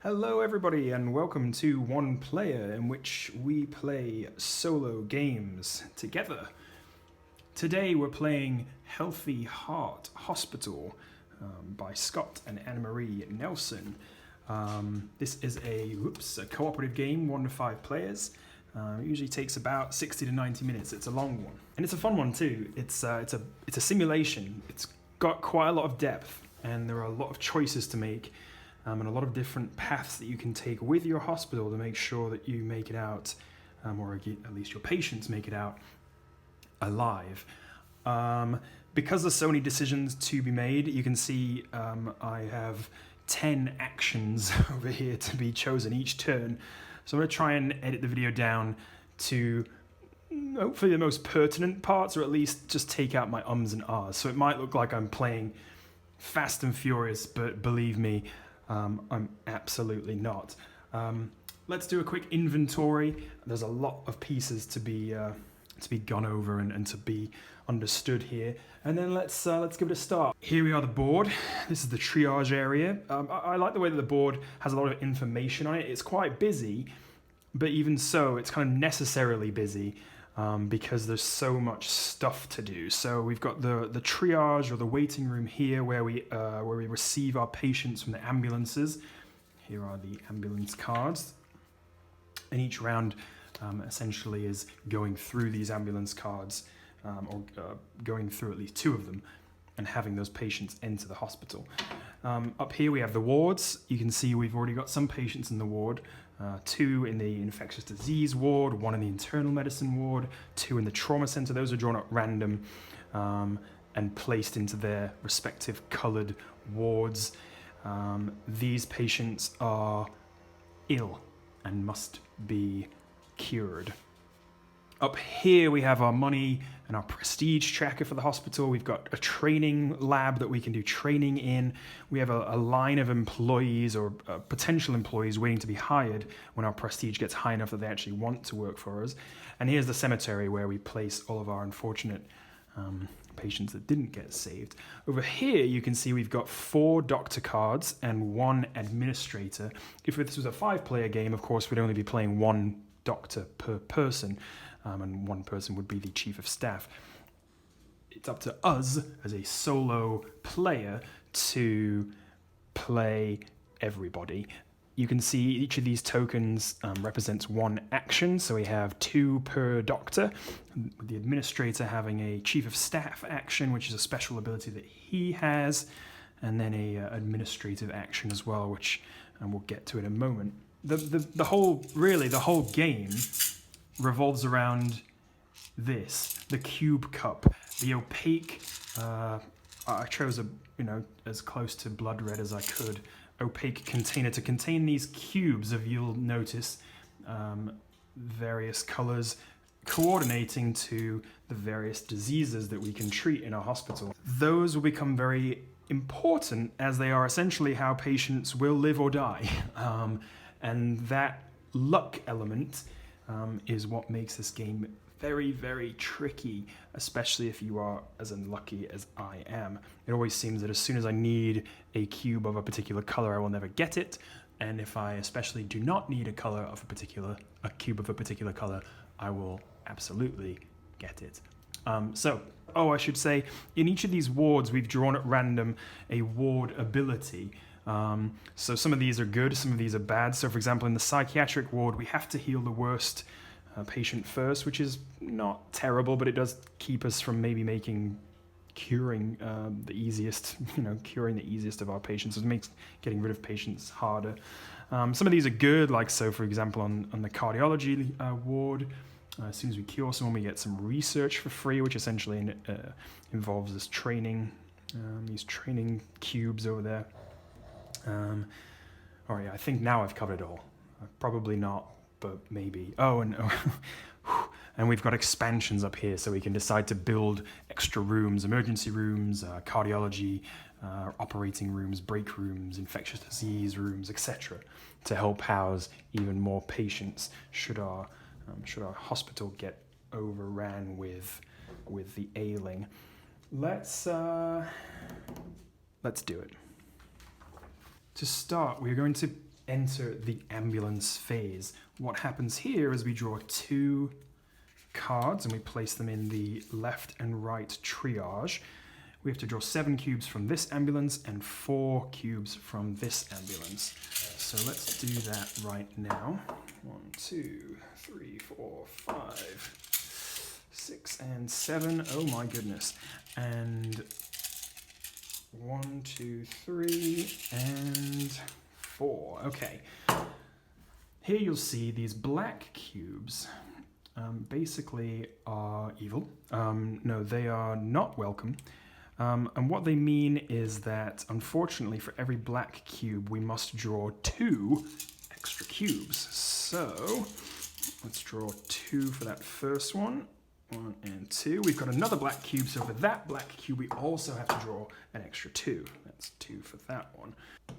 Hello everybody and welcome to One Player, in which we play solo games together. Today we're playing Healthy Heart Hospital by Scott and Anne-Marie Nelson. This is a cooperative game, 1 to 5 players. It usually takes about 60 to 90 minutes. It's a long one. And it's a fun one too. It's a simulation. It's got quite a lot of depth and there are a lot of choices to make. And a lot of different paths that you can take with your hospital to make sure that you make it out, or at least your patients make it out alive. Because there's so many decisions to be made, you can see I have 10 actions over here to be chosen each turn. So I'm going to try and edit the video down to hopefully the most pertinent parts, or at least just take out my ums and ahs. So it might look like I'm playing Fast and Furious, but believe me, I'm absolutely not. Let's do a quick inventory. There's a lot of pieces to be gone over and to be understood here. And then let's give it a start. Here we are, the board. This is the triage area. I like the way that the board has a lot of information on it. It's quite busy, but even so, it's kind of necessarily busy. Because there's so much stuff to do. So we've got the triage or the waiting room here where we receive our patients from the ambulances. Here are the ambulance cards. And each round essentially is going through these ambulance cards or going through at least 2 of them and having those patients enter the hospital. Up here we have the wards. You can see we've already got some patients in the ward. 2 in the infectious disease ward, 1 in the internal medicine ward, 2 in the trauma center. Those are drawn at random and placed into their respective colored wards. These patients are ill and must be cured. Up here we have our money and our prestige tracker for the hospital. We've got a training lab that we can do training in. We have a line of employees or potential employees waiting to be hired when our prestige gets high enough that they actually want to work for us. And here's the cemetery where we place all of our unfortunate patients that didn't get saved. Over here you can see we've got 4 doctor cards and 1 administrator. If this was a 5-player game, of course, we'd only be playing 1 doctor per person. And 1 person would be the chief of staff. It's up to us as a solo player to play everybody. You can see each of these tokens represents 1 action, so we have 2 per doctor, with the administrator having a chief of staff action, which is a special ability that he has, and then a administrative action as well, which we'll get to in a moment. The whole game revolves around the cube cup, the opaque, I chose as close to blood red as I could, opaque container to contain these cubes of, you'll notice, various colors coordinating to the various diseases that we can treat in our hospital. Those will become very important as they are essentially how patients will live or die. And that luck element is what makes this game very, very tricky, especially if you are as unlucky as I am. It always seems that as soon as I need a cube of a particular color, I will never get it. And if I especially do not need a cube of a particular color, I will absolutely get it. I should say, in each of these wards, we've drawn at random a ward ability. So some of these are good, some of these are bad. So for example, in the psychiatric ward, we have to heal the worst patient first, which is not terrible, but it does keep us from maybe curing the easiest of our patients. It makes getting rid of patients harder. Some of these are good, like so for example on the cardiology ward, as soon as we cure someone, we get some research for free, which essentially involves this training, these training cubes over there. I think now I've covered it all. Probably not, but maybe. And we've got expansions up here, so we can decide to build extra rooms, emergency rooms, cardiology, operating rooms, break rooms, infectious disease rooms, etc., to help house even more patients should our hospital get overran with the ailing. Let's do it. To start, we're going to enter the ambulance phase. What happens here is we draw 2 cards and we place them in the left and right triage. We have to draw 7 cubes from this ambulance and 4 cubes from this ambulance. So let's do that right now. 1, 2, 3, 4, 5, 6, and 7. Oh my goodness. And 1, 2, 3, and 4. Okay. Here you'll see these black cubes basically are evil. No, they are not welcome. And what they mean is that, unfortunately, for every black cube, we must draw 2 extra cubes. So let's draw 2 for that first one. 1 and 2. We've got another black cube, so for that black cube, we also have to draw an extra 2. That's 2 for that one.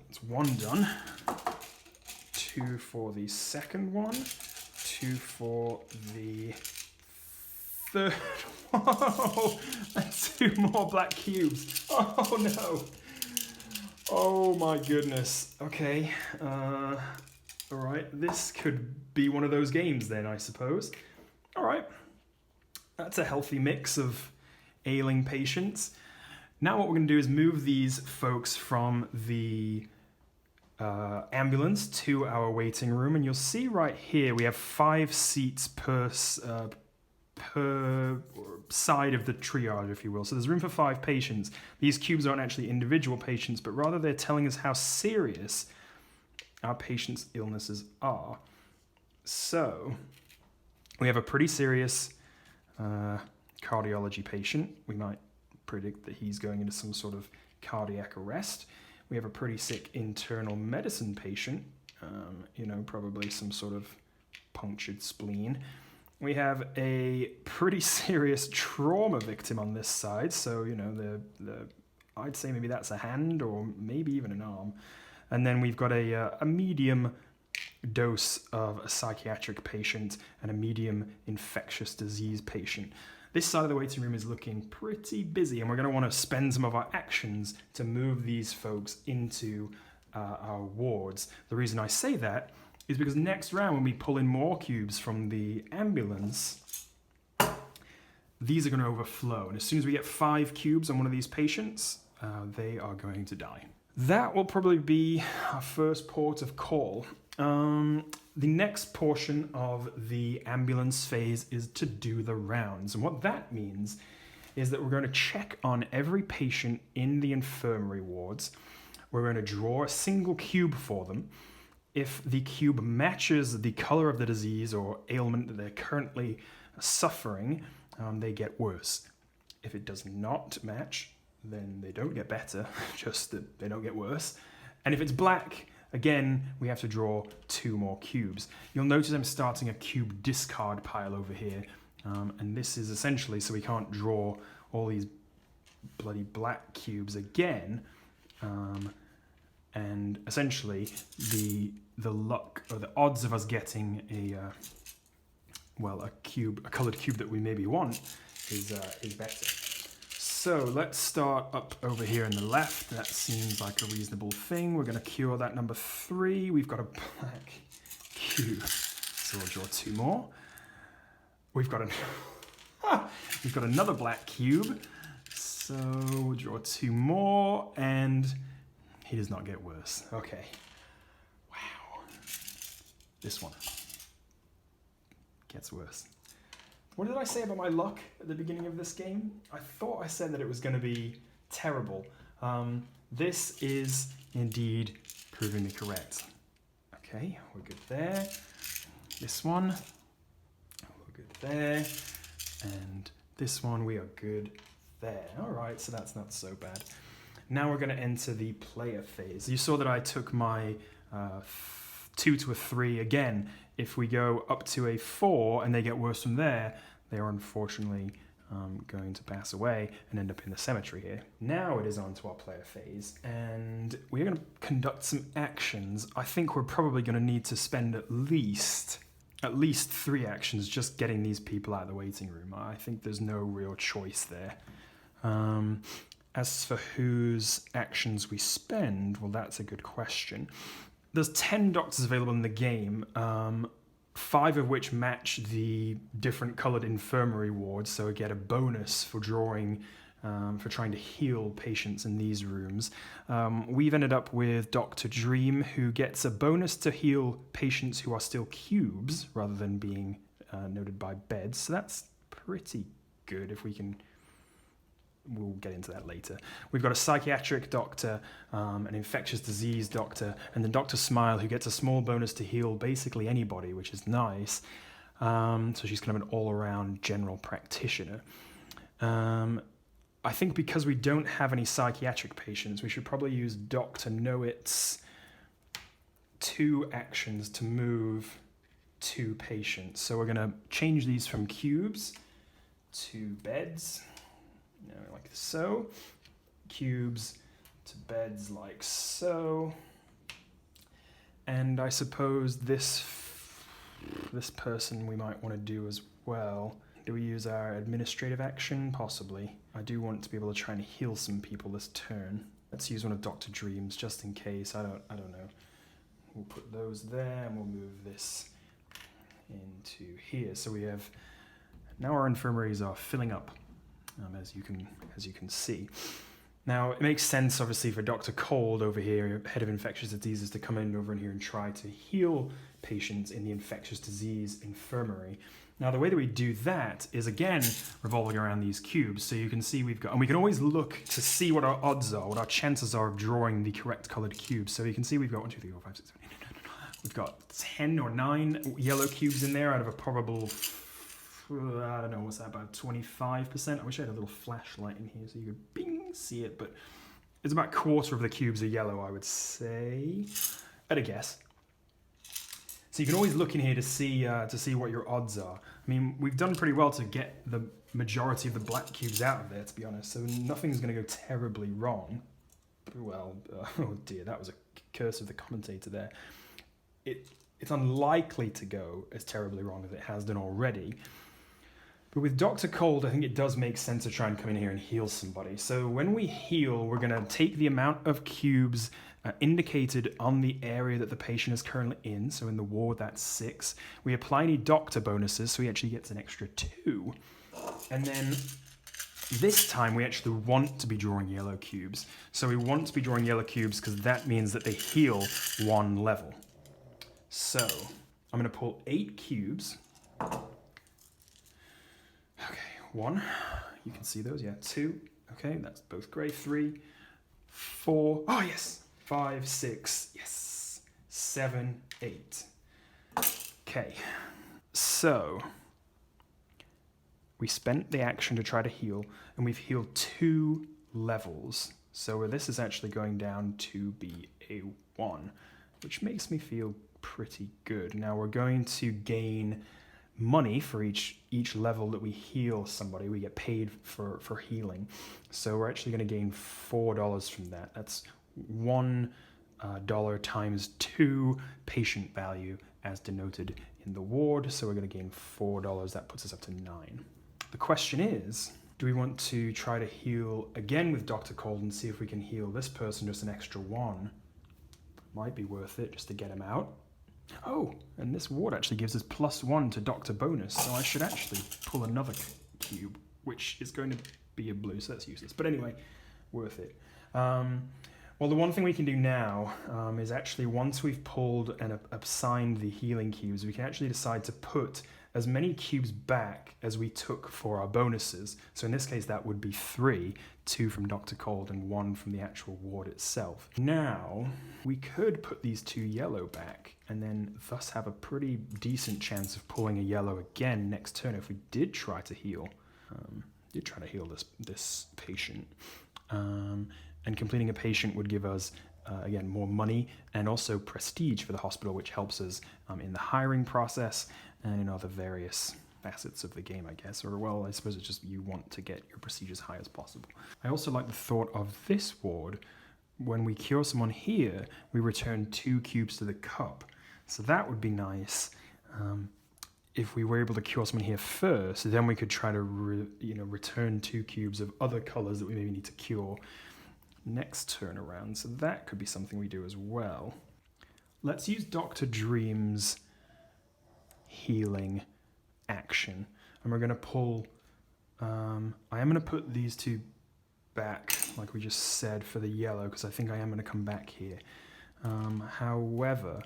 That's 1 done. 2 for the second one. 2 for the third one. Oh, that's 2 more black cubes. Oh no. Oh my goodness. Okay. All right. This could be one of those games then, I suppose. All right. That's a healthy mix of ailing patients. Now what we're going to do is move these folks from the ambulance to our waiting room, and you'll see right here we have 5 seats per side of the triage, if you will. So there's room for 5 patients. These cubes aren't actually individual patients, but rather they're telling us how serious our patients' illnesses are. So we have a pretty serious cardiology patient. We might predict that he's going into some sort of cardiac arrest. We have a pretty sick internal medicine patient, probably some sort of punctured spleen. We have a pretty serious trauma victim on this side, so I'd say maybe that's a hand or maybe even an arm. And then we've got a medium dose of a psychiatric patient and a medium infectious disease patient. This side of the waiting room is looking pretty busy, and we're going to want to spend some of our actions to move these folks into our wards. The reason I say that is because next round, when we pull in more cubes from the ambulance, these are going to overflow. And as soon as we get 5 cubes on one of these patients, they are going to die. That will probably be our first port of call. The next portion of the ambulance phase is to do the rounds. And what that means is that we're going to check on every patient in the infirmary wards. We're going to draw a single cube for them. If the cube matches the color of the disease or ailment that they're currently suffering, they get worse. If it does not match, then they don't get better, just that they don't get worse. And if it's black, again, we have to draw 2 more cubes. You'll notice I'm starting a cube discard pile over here, and this is essentially so we can't draw all these bloody black cubes again. And essentially, the luck or the odds of us getting a colored cube that we maybe want is better. So let's start up over here in the left. That seems like a reasonable thing. We're going to cure that number 3. We've got a black cube, so we'll draw 2 more. We've got another black cube, so we'll draw 2 more, and he does not get worse. Okay. Wow. This one gets worse. What did I say about my luck at the beginning of this game? I thought I said that it was going to be terrible. This is indeed proving me correct. Okay, we're good there. This one, we're good there. And this one, we are good there. All right, so that's not so bad. Now we're going to enter the player phase. You saw that I took my 2 to a 3 again. If we go up to a 4 and they get worse from there, they are unfortunately going to pass away and end up in the cemetery here. Now it is on to our player phase, and we're going to conduct some actions. I think we're probably going to need to spend at least 3 actions just getting these people out of the waiting room. I think there's no real choice there. As for whose actions we spend, well, that's a good question. There's 10 doctors available in the game, 5 of which match the different coloured infirmary wards, so we get a bonus for drawing, for trying to heal patients in these rooms. We've ended up with Dr. Dream, who gets a bonus to heal patients who are still cubes, rather than being noted by beds, so that's pretty good if we can... We'll get into that later. We've got a psychiatric doctor, an infectious disease doctor, and then Dr. Smile, who gets a small bonus to heal basically anybody, which is nice. So she's kind of an all-around general practitioner. I think because we don't have any psychiatric patients, we should probably use Dr. Knowit's 2 actions to move 2 patients. So we're going to change these from cubes to beds. Like so, cubes to beds like so, and I suppose this person we might want to do as well. Do we use our administrative action? Possibly. I do want to be able to try and heal some people this turn. Let's use one of Dr. Dream's just in case. I don't know. We'll put those there and we'll move this into here. So we have now our infirmaries are filling up. As you can see. Now, it makes sense, obviously, for Dr. Cold over here, head of infectious diseases, to come over in here and try to heal patients in the infectious disease infirmary. Now, the way that we do that is, again, revolving around these cubes. So you can see we've got, and we can always look to see what our odds are, what our chances are of drawing the correct colored cubes. So you can see we've got 1, 2, 3, 4, 5, 6, 7, 8, 9, 10. We've got 10 or 9 yellow cubes in there out of a probable... I don't know, what's that, about 25%? I wish I had a little flashlight in here so you could bing, see it, but it's about a quarter of the cubes are yellow, I would say, at a guess. So you can always look in here to see what your odds are. I mean, we've done pretty well to get the majority of the black cubes out of there, to be honest, so nothing's going to go terribly wrong. Well, oh dear, that was a curse of the commentator there. It's unlikely to go as terribly wrong as it has done already. But with Dr. Cold, I think it does make sense to try and come in here and heal somebody. So when we heal, we're going to take the amount of cubes indicated on the area that the patient is currently in. So in the ward, that's 6. We apply any doctor bonuses, so he actually gets an extra 2. And then this time, we actually want to be drawing yellow cubes. So we want to be drawing yellow cubes because that means that they heal 1 level. So I'm going to pull 8 cubes. Okay, 1, you can see those, yeah, 2, okay, that's both grey, 3, 4, oh yes, 5, 6, yes, 7, 8. Okay, so we spent the action to try to heal, and we've healed 2 levels. So this is actually going down to be a 1, which makes me feel pretty good. Now we're going to gain money for each level that we heal somebody. We get paid for healing. So we're actually going to gain $4 from that. That's $1 times 2 patient value as denoted in the ward. So we're going to gain $4. That puts us up to 9. The question is, do we want to try to heal again with Dr. Cold and see if we can heal this person just an extra 1? Might be worth it just to get him out. Oh, and this ward actually gives us +1 to Doctor Bonus, so I should actually pull another cube, which is going to be a blue, so that's useless. But anyway, worth it. Well, the one thing we can do now is actually once we've pulled and assigned the healing cubes, we can actually decide to put as many cubes back as we took for our bonuses. So in this case, that would be 3, 2 from Dr. Cold and 1 from the actual ward itself. Now, we could put these 2 yellow back and then thus have a pretty decent chance of pulling a yellow again next turn if we did try to heal. This patient. And completing a patient would give us, again, more money and also prestige for the hospital, which helps us in the hiring process and in other various facets of the game, I guess. Or, well, I suppose it's just you want to get your prestige as high as possible. I also like the thought of this ward. When we cure someone here, we return 2 cubes to the cup. So that would be nice. If we were able to cure someone here first, then we could try to return 2 cubes of other colors that we maybe need to cure next turn around. So that could be something we do as well. let's use Dr. Dream's healing action. And we're going to pull... I am going to put these two back, like we just said, for the yellow, because I think I am going to come back here. However,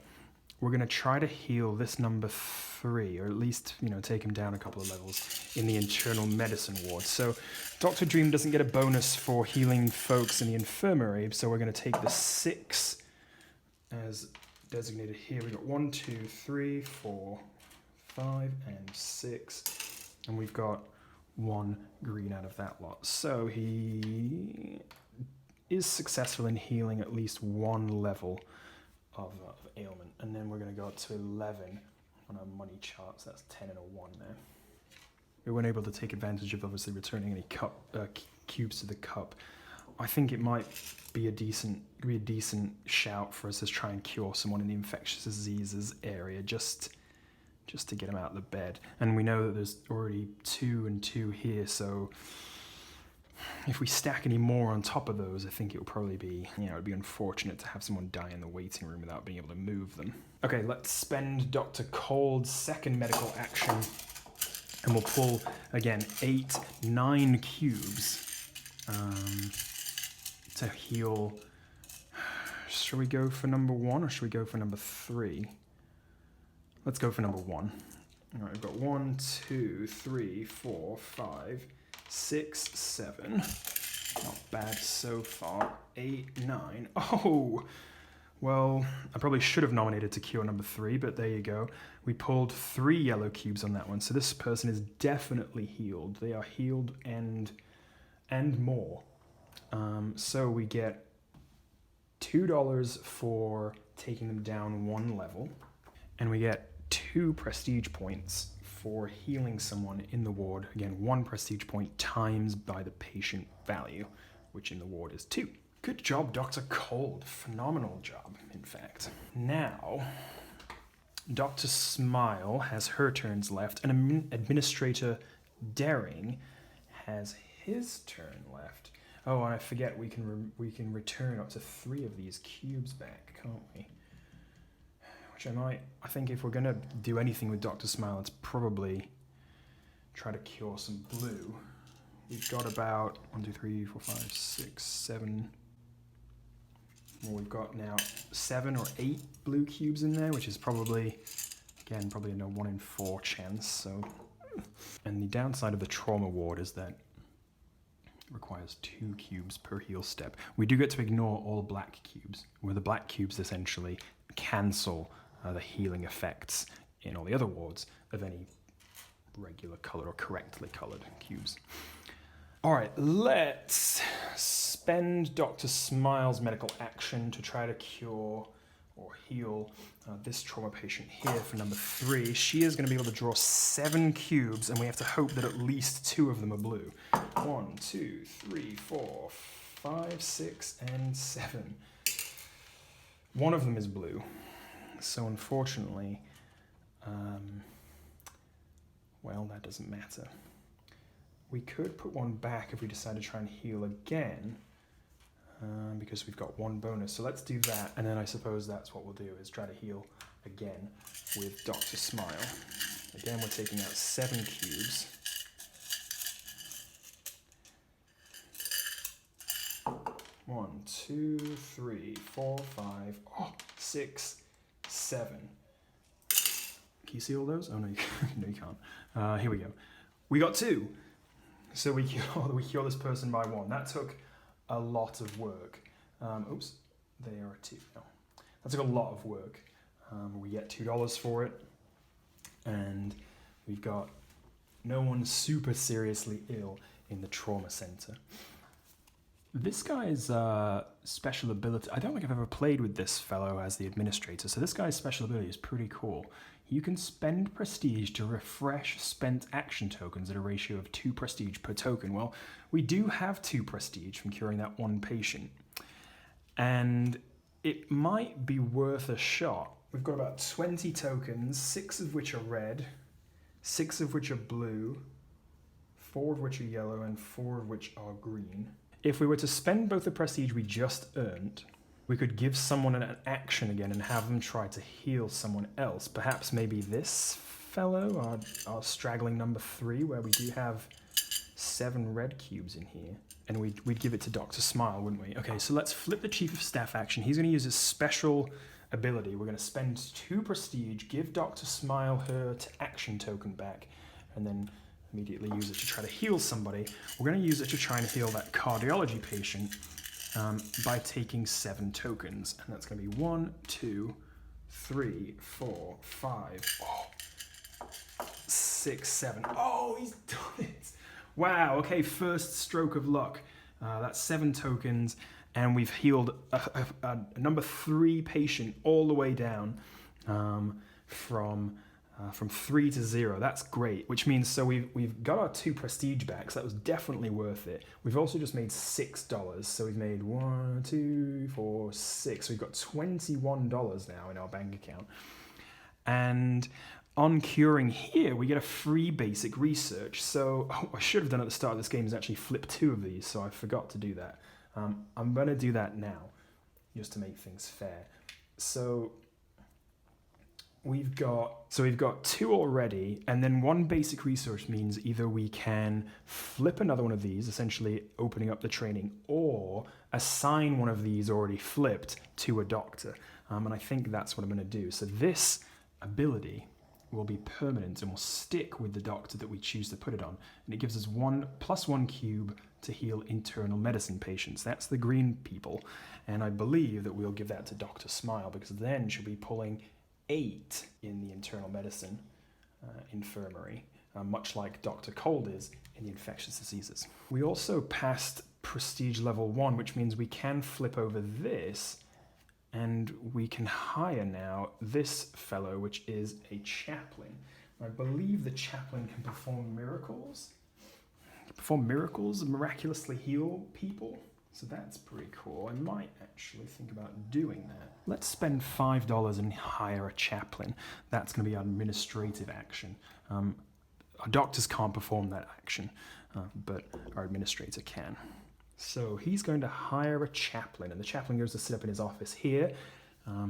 we're going to try to heal this number 3, or at least, take him down a couple of levels in the internal medicine ward. So Dr. Dream doesn't get a bonus for healing folks in the infirmary, so we're going to take the 6 as designated here. We've got 1, 2, 3, 4, 5, and 6. And we've got 1 green out of that lot. So he is successful in healing at least 1 level of ailment. And then we're going to go up to 11 on our money charts. That's 10 and a 1 there. We weren't able to take advantage of obviously returning any cubes to the cup. I think it might be a decent shout for us to try and cure someone in the infectious diseases area, just to get them out of the bed. And we know that there's already 2 and 2 here, so if we stack any more on top of those, I think it will probably be, it'd be unfortunate to have someone die in the waiting room without being able to move them. Okay, let's spend Dr. Cold's second medical action, and we'll pull, again, 8, 9 cubes to heal. Should we go for number 1 or should we go for number 3? Let's go for number 1. All right, we've got 1, 2, 3, 4, 5, 6, 7. Not bad so far. 8, 9. Oh! Well, I probably should have nominated to cure number 3, but there you go. We pulled 3 yellow cubes on that one, so this person is definitely healed. They are healed and more. So we get $2 for taking them down 1 level, and we get 2 prestige points for healing someone in the ward. Again, 1 prestige point times by the patient value, which in the ward is 2. Good job, Dr. Cold. Phenomenal job, in fact. Now, Dr. Smile has her turns left, and Administrator Daring has his turn left. Oh, and I forget, we can return up to 3 of these cubes back, can't we? Which I think if we're going to do anything with Dr. Smile, it's probably try to cure some blue. We've got about 1, 2, 3, 4, 5, 6, 7. Well, we've got now 7 or 8 blue cubes in there, which is probably a 1 in 4 chance. So, and the downside of the trauma ward is that it requires 2 cubes per heal step. We do get to ignore all black cubes, where the black cubes essentially cancel the healing effects in all the other wards of any regular color or correctly colored cubes. All right, let's spend Dr. Smile's medical action to try to cure or heal this trauma patient here for number 3. She is going to be able to draw 7 cubes, and we have to hope that at least 2 of them are blue. 1, 2, 3, 4, 5, 6, and 7. 1 of them is blue. So unfortunately, well, that doesn't matter. We could put 1 back if we decide to try and heal again, because we've got 1 bonus. So let's do that, and then I suppose that's what we'll do, is try to heal again with Dr. Smile. Again, we're taking out 7 cubes. One, 2, 3, 4, 5, 6, 7. Can you see all those? Oh, no, no, you can't. Here we go. We got 2. So we cure this person by 1. That took a lot of work. Oops, they are 2 now. That took a lot of work. We get $2 for it. And we've got no one super seriously ill in the trauma center. This guy's special ability, I don't think I've ever played with this fellow as the administrator, so this guy's special ability is pretty cool. You can spend prestige to refresh spent action tokens at a ratio of 2 prestige per token. Well, we do have 2 prestige from curing that 1 patient, and it might be worth a shot. We've got about 20 tokens, 6 of which are red, 6 of which are blue, 4 of which are yellow, and 4 of which are green. If we were to spend both the prestige we just earned, We could give someone an action again and have them try to heal someone else. Perhaps maybe this fellow, our straggling number 3, where we do have 7 red cubes in here. And we'd give it to Dr. Smile, wouldn't we? Okay, so let's flip the Chief of Staff action. He's going to use his special ability. We're going to spend 2 prestige, give Dr. Smile her action token back, and then immediately use it to try to heal somebody. We're going to use it to try and heal that cardiology patient by taking 7 tokens. And that's going to be 1, 2, 3, 4, 5, 6, 7. Oh, he's done it. Wow, okay, first stroke of luck. That's 7 tokens, and we've healed a number 3 patient all the way down from 3 to 0. That's great, which means so we've got our 2 prestige back, so that was definitely worth it. We've also just made $6, so we've made 1, 2, 4, 6. So we've got $21 now in our bank account. And on curing here, we get a free basic research. So I should have done at the start of this game is actually flip 2 of these, so I forgot to do that. I'm going to do that now, just to make things fair. So we've got 2 already, and then 1 basic research means either we can flip another one of these, essentially opening up the training, or assign one of these already flipped to a doctor. And I think that's what I'm going to do. So this ability will be permanent and will stick with the doctor that we choose to put it on. And it gives us 1 + 1 cube to heal internal medicine patients. That's the green people. And I believe that we'll give that to Dr. Smile, because then she'll be pulling 8 in the internal medicine infirmary, much like Dr. Cold is in the infectious diseases. We also passed prestige level 1, which means we can flip over this, and we can hire now this fellow, which is a chaplain. I believe the chaplain can perform miracles. Miraculously heal people. So that's pretty cool. I might actually think about doing that. Let's spend $5 and hire a chaplain. That's going to be our administrative action. Our doctors can't perform that action, but our administrator can. So he's going to hire a chaplain, and the chaplain goes to sit up in his office here.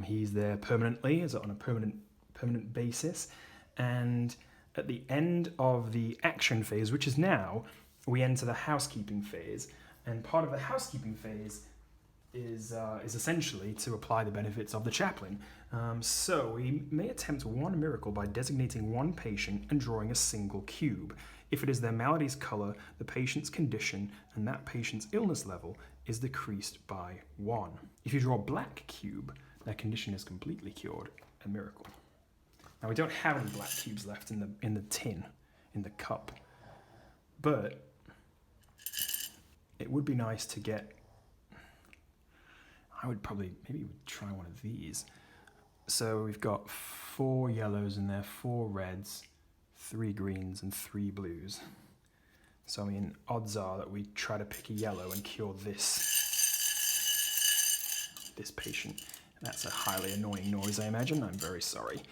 He's there permanently, on a permanent basis. And at the end of the action phase, which is now, we enter the housekeeping phase. And part of the housekeeping phase is essentially to apply the benefits of the chaplain. So we may attempt 1 miracle by designating 1 patient and drawing a single cube. If it is their malady's color, the patient's condition, and that patient's illness level is decreased by 1. If you draw a black cube, their condition is completely cured, a miracle. Now we don't have any black cubes left in the tin, in the cup, but it would be nice to get. I would probably maybe try one of these. So we've got 4 yellows in there, 4 reds, 3 greens, and 3 blues. So I mean, odds are that we try to pick a yellow and cure this patient. That's a highly annoying noise, I imagine. I'm very sorry.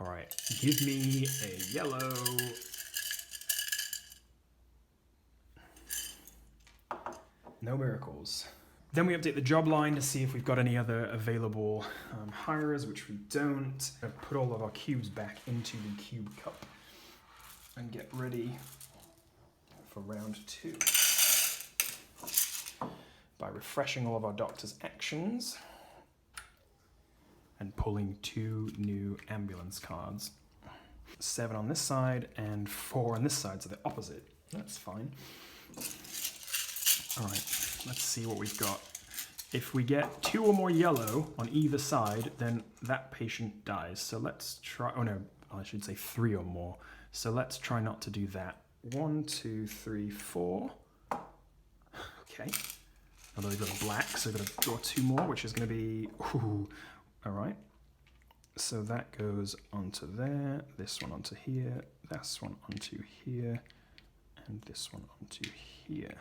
All right, give me a yellow. No miracles. Then we update the job line to see if we've got any other available hirers, which we don't. Put all of our cubes back into the cube cup and get ready for round 2 by refreshing all of our doctor's actions and pulling 2 new ambulance cards. 7 on this side and 4 on this side, so the opposite. That's fine. All right, let's see what we've got. If we get 2 or more yellow on either side, then that patient dies. So let's try, oh no, I should say 3 or more. So let's try not to do that. 1, 2, 3, 4. Okay. Although we've got a black, so we've got to draw 2 more, which is going to be, ooh. All right. So that goes onto there, this one onto here, this one onto here, and this one onto here.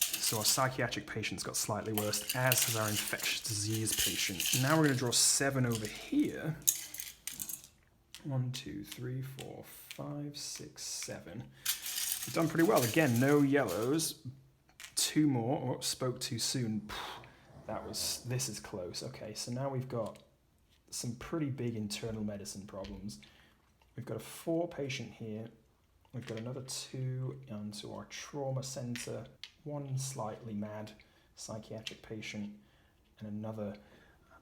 So our psychiatric patient's got slightly worse, as has our infectious disease patient. Now we're going to draw 7 over here. 1, 2, 3, 4, 5, 6, 7. We've done pretty well. Again, no yellows. 2 more. Oh, spoke too soon. This is close. Okay, so now we've got some pretty big internal medicine problems. We've got a 4 patient here. We've got another 2 onto our trauma center, 1 slightly mad psychiatric patient, and another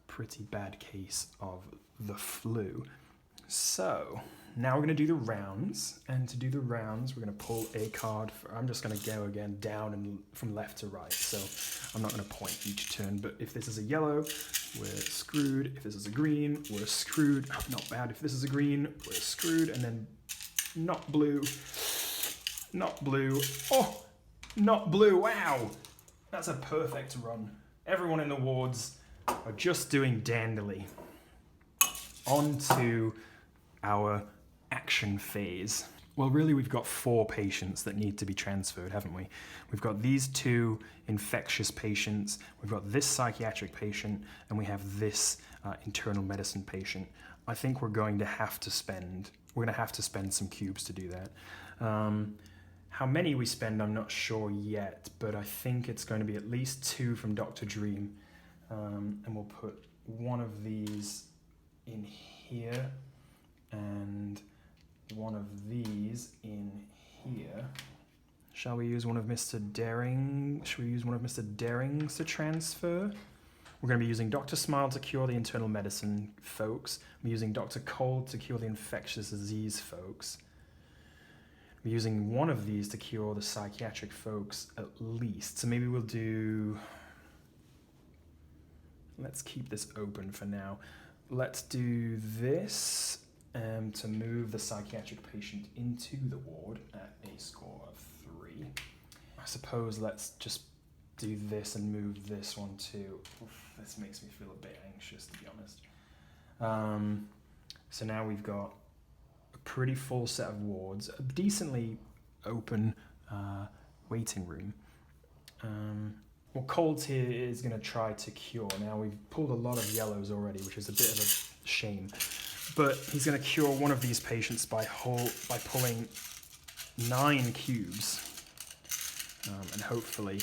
pretty bad case of the flu. So now we're going to do the rounds, and to do the rounds, we're going to pull a card. I'm just going to go again down and from left to right. So I'm not going to point each turn, but if this is a yellow, we're screwed. If this is a green, we're screwed. Not bad. If this is a green, we're screwed. And then not blue. Not blue. Oh, not blue. Wow. That's a perfect run. Everyone in the wards are just doing dandily. On to our action phase. Well, really, we've got 4 patients that need to be transferred, haven't we? We've got these 2 infectious patients, we've got this psychiatric patient, and we have this internal medicine patient. I think we're going to have to spend some cubes to do that. How many we spend, I'm not sure yet, but I think it's going to be at least 2 from Dr. Dream, and we'll put one of these in here and one of these in here. Shall we use one of Mr. Daring? Should we use one of Mr. Daring's to transfer? We're going to be using Dr. Smile to cure the internal medicine folks. We're using Dr. Cold to cure the infectious disease folks. We're using one of these to cure the psychiatric folks at least. So maybe we'll do... Let's keep this open for now. Let's do this to move the psychiatric patient into the ward at a score of 3. I suppose let's just do this and move this one too. Oof, this makes me feel a bit anxious, to be honest. So now we've got a pretty full set of wards, a decently open waiting room. Well, Cold's here is going to try to cure. Now, we've pulled a lot of yellows already, which is a bit of a shame. But he's going to cure one of these patients by pulling 9 cubes. And hopefully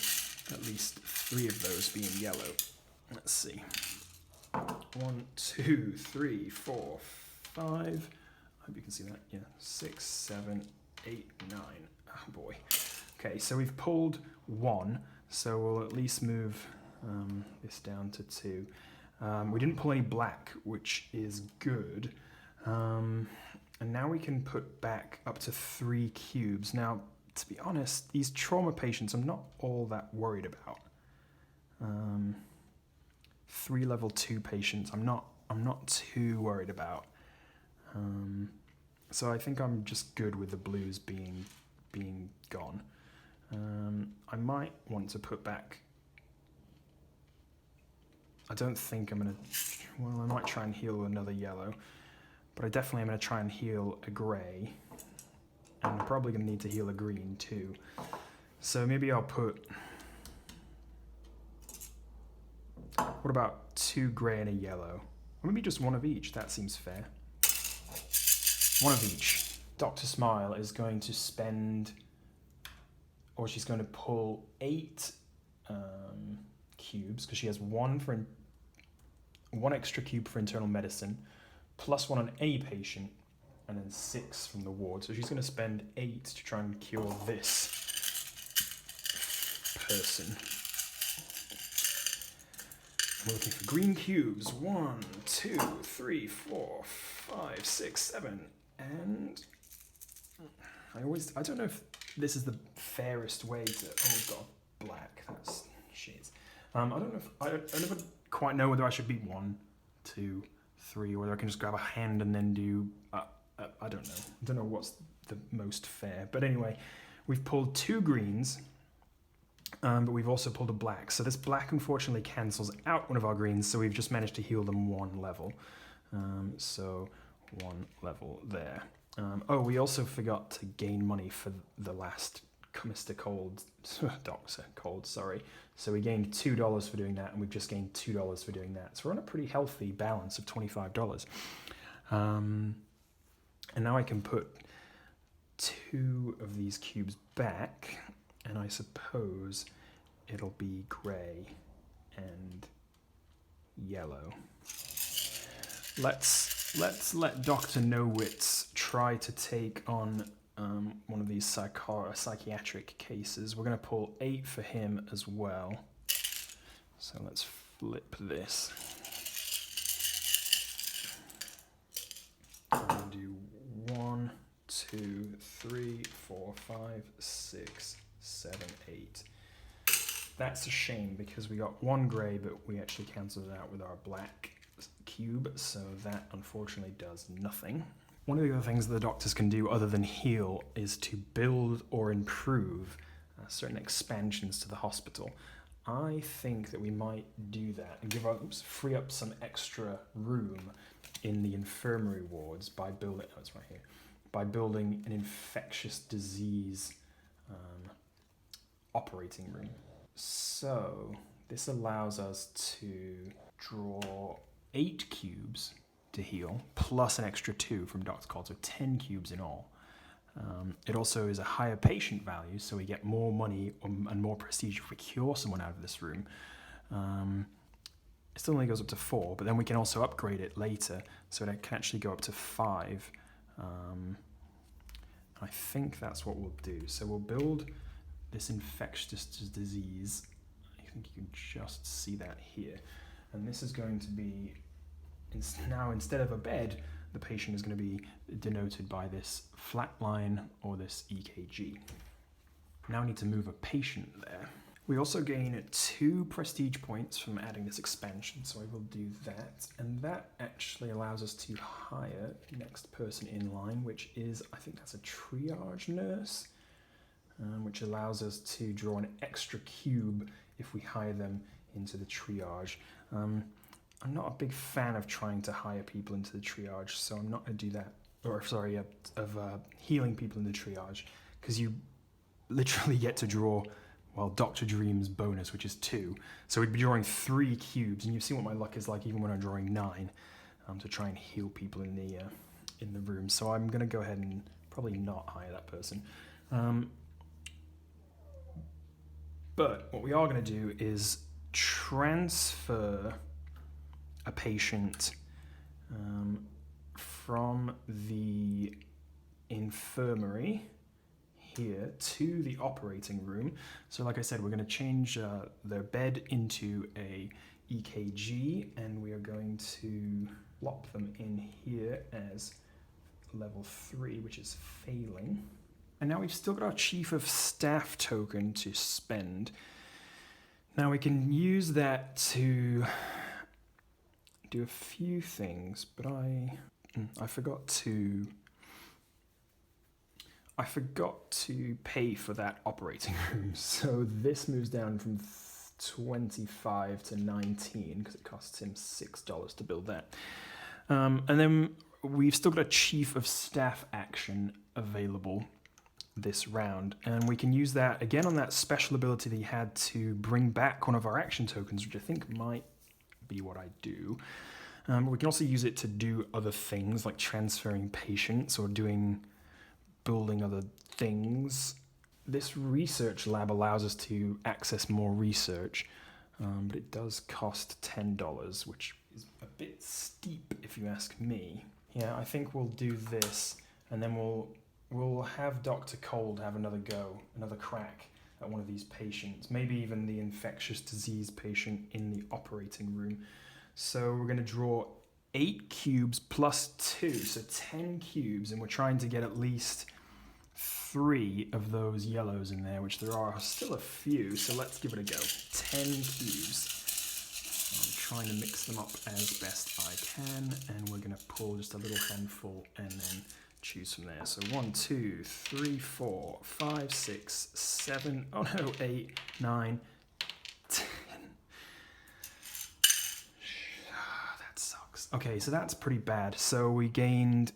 at least 3 of those being yellow. Let's see. 1, 2, 3, 4, 5. I hope you can see that. Yeah, 6, 7, 8, 9. Oh boy. Okay, so we've pulled 1. So we'll at least move this down to 2. We didn't pull any black, which is good. And now we can put back up to 3 cubes. Now, to be honest, these trauma patients I'm not all that worried about. 3 level 2 patients I'm not too worried about. So I think I'm just good with the blues being gone. I might want to put back... I don't think I'm going to... Well, I might try and heal another yellow. But I definitely am going to try and heal a grey. And I'm probably going to need to heal a green too. So maybe I'll put... What about 2 grey and a yellow? Or maybe just 1 of each. That seems fair. 1 of each. Dr. Smile is going to spend... Or she's going to pull 8 cubes, because she has 1 extra cube for internal medicine, plus 1 on a patient, and then 6 from the ward. So she's going to spend 8 to try and cure this person. We're looking for green cubes. 1, 2, 3, 4, 5, 6, 7, and I don't know if this is the fairest way to... Oh god, black. That's shit. I don't know if... I never quite know whether I should be 1, 2, 3, or whether I can just grab a hand and then do... I don't know. I don't know what's the most fair. But anyway, we've pulled 2 greens, but we've also pulled a black. So this black unfortunately cancels out one of our greens, so we've just managed to heal them 1 level. So 1 level there. We also forgot to gain money for the last Mr. Cold, Dr. Cold, sorry. So we gained $2 for doing that, and we've just gained $2 for doing that. So we're on a pretty healthy balance of $25. And now I can put 2 of these cubes back, and I suppose it'll be grey and yellow. Let's let Dr. Nowitz try to take on one of these psychiatric cases. We're going to pull 8 for him as well. So let's flip this. I'm going to do 1, 2, 3, 4, 5, 6, 7, 8. That's a shame because we got 1 grey, but we actually cancelled it out with our black cube, so that unfortunately does nothing. One of the other things the doctors can do other than heal is to build or improve certain expansions to the hospital. I think that we might do that and free up some extra room in the infirmary wards by building, oh, it's right here, by building an infectious disease operating room. So this allows us to draw 8 cubes to heal, plus an extra 2 from Dr. Cold, so 10 cubes in all. It also is a higher patient value, so we get more money and more prestige if we cure someone out of this room. It still only goes up to 4, but then we can also upgrade it later, so it can actually go up to 5. I think that's what we'll do. So we'll build this infectious disease. I think you can just see that here. And this is going to be, now instead of a bed, the patient is going to be denoted by this flat line or this EKG. Now we need to move a patient there. We also gain 2 prestige points from adding this expansion, so I will do that. And that actually allows us to hire the next person in line, which is, I think that's a triage nurse, which allows us to draw an extra cube if we hire them into the triage. I'm not a big fan of trying to hire people into the triage, so I'm not going to do that. Or, sorry, of healing people in the triage, because you literally get to draw, well, Dr. Dream's bonus, which is 2. So we'd be drawing 3 cubes, and you've seen what my luck is like even when I'm drawing 9, to try and heal people in the room. So I'm going to go ahead and probably not hire that person. But what we are going to do is transfer a patient from the infirmary here to the operating room. So like I said, we're going to change their bed into a EKG, and we are going to plop them in here as level 3, which is failing. And now we've still got our chief of staff token to spend. Now we can use that to do a few things, but I forgot to pay for that operating room. So this moves down from 25 to 19 because it costs him $6 to build that. And then we've still got a chief of staff action available this round, and we can use that again on that special ability that he had to bring back one of our action tokens, which I think might be what I do. We can also use it to do other things like transferring patients or building other things. This research lab allows us to access more research, but it does cost $10, which is a bit steep if you ask me. Yeah, I think we'll do this, and then we'll have Dr. Cold have another crack at one of these patients, maybe even the infectious disease patient in the operating room. So we're going to draw 8 cubes plus 2, so 10 cubes, and we're trying to get at least 3 of those yellows in there, which there are still a few, so let's give it a go. 10 cubes. I'm trying to mix them up as best I can, and we're going to pull just a little handful and then choose from there. So 1, 2, 3, 4, 5, 6, 7, 8, 9, 10. That sucks. Okay, so that's pretty bad. So we gained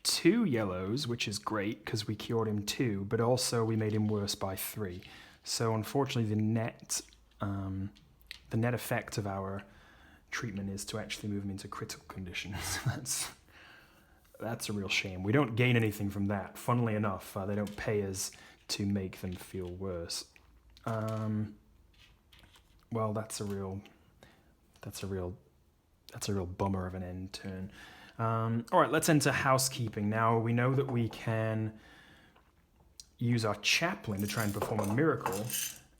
2 yellows, which is great because we cured him 2, but also we made him worse by 3. So unfortunately the net effect of our treatment is to actually move him into critical conditions. That's a real shame. We don't gain anything from that. Funnily enough, they don't pay us to make them feel worse. well, that's a real bummer of an end turn. All right, let's enter housekeeping. Now, we know that we can use our chaplain to try and perform a miracle.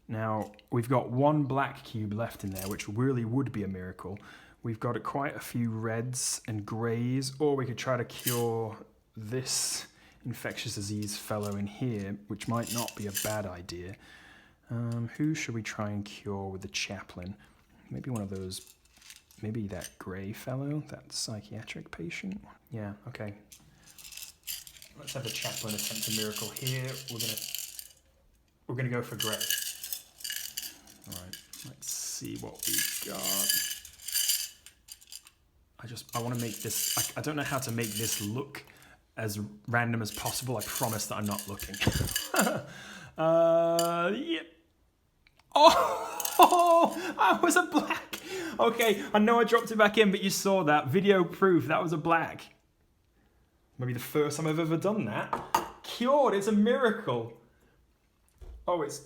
Now, we've got one black cube left in there, which really would be a miracle. We've got quite a few reds and greys, or we could try to cure this infectious disease fellow in here, which might not be a bad idea. Who should we try and cure with the chaplain? Maybe one of those, maybe that grey fellow, that psychiatric patient. Yeah, okay. Let's have the chaplain attempt a miracle here. We're gonna go for grey. All right, let's see what we got. I want to make this, I don't know how to make this look as random as possible. I promise that I'm not looking. Yeah. Oh, I was a black. Okay, I know I dropped it back in, but you saw that. Video proof, that was a black. Maybe the first time I've ever done that. Cured, it's a miracle. Oh, it's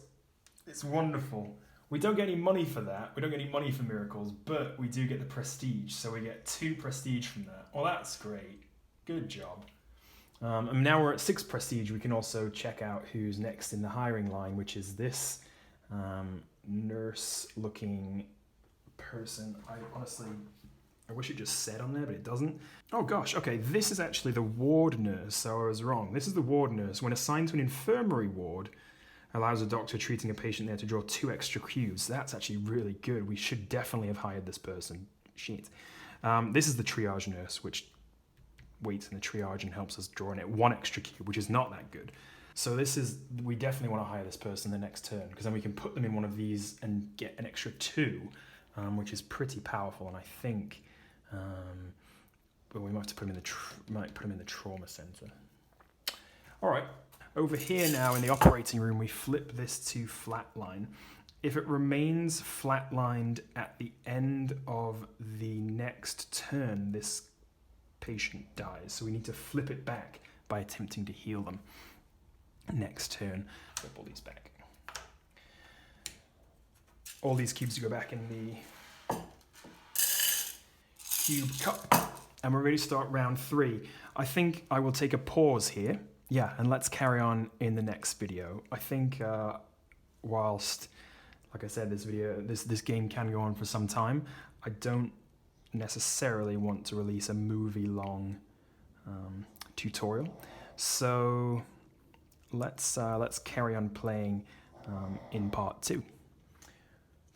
wonderful. We don't get any money for that. We don't get any money for miracles, but we do get the prestige. So we get 2 prestige from that. Well, that's great. Good job. And now we're at 6 prestige. We can also check out who's next in the hiring line, which is this nurse-looking person. I wish it just said on there, but it doesn't. Oh gosh, okay, this is actually the ward nurse, so I was wrong. This is the ward nurse. When assigned to an infirmary ward, allows a doctor treating a patient there to draw 2 extra cubes. That's actually really good. We should definitely have hired this person. Shit. This is the triage nurse, which waits in the triage and helps us draw in it 1 extra cube, which is not that good. So we definitely want to hire this person the next turn, because then we can put them in one of these and get an extra 2, which is pretty powerful. And I think, but we might have to put them in the trauma center. All right. Over here now in the operating room, we flip this to flatline. If it remains flatlined at the end of the next turn, this patient dies. So we need to flip it back by attempting to heal them. Next turn, flip all these back. All these cubes go back in the cube cup. And we're ready to start round 3. I think I will take a pause here. Yeah, and let's carry on in the next video. I think whilst, like I said, this game can go on for some time, I don't necessarily want to release a movie-long tutorial. So let's carry on playing in part 2.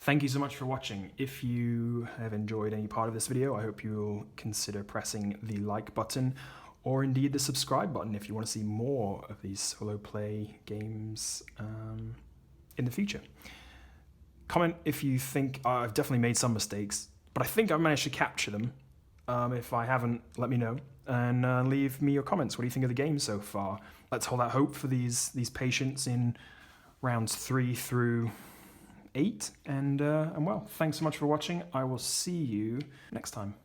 Thank you so much for watching. If you have enjoyed any part of this video, I hope you'll consider pressing the like button, or indeed the subscribe button if you want to see more of these solo play games in the future. Comment if you think I've definitely made some mistakes, but I think I've managed to capture them. If I haven't, let me know, and leave me your comments. What do you think of the game so far? Let's hold out hope for these patients in rounds 3 through 8, and well, thanks so much for watching. I will see you next time.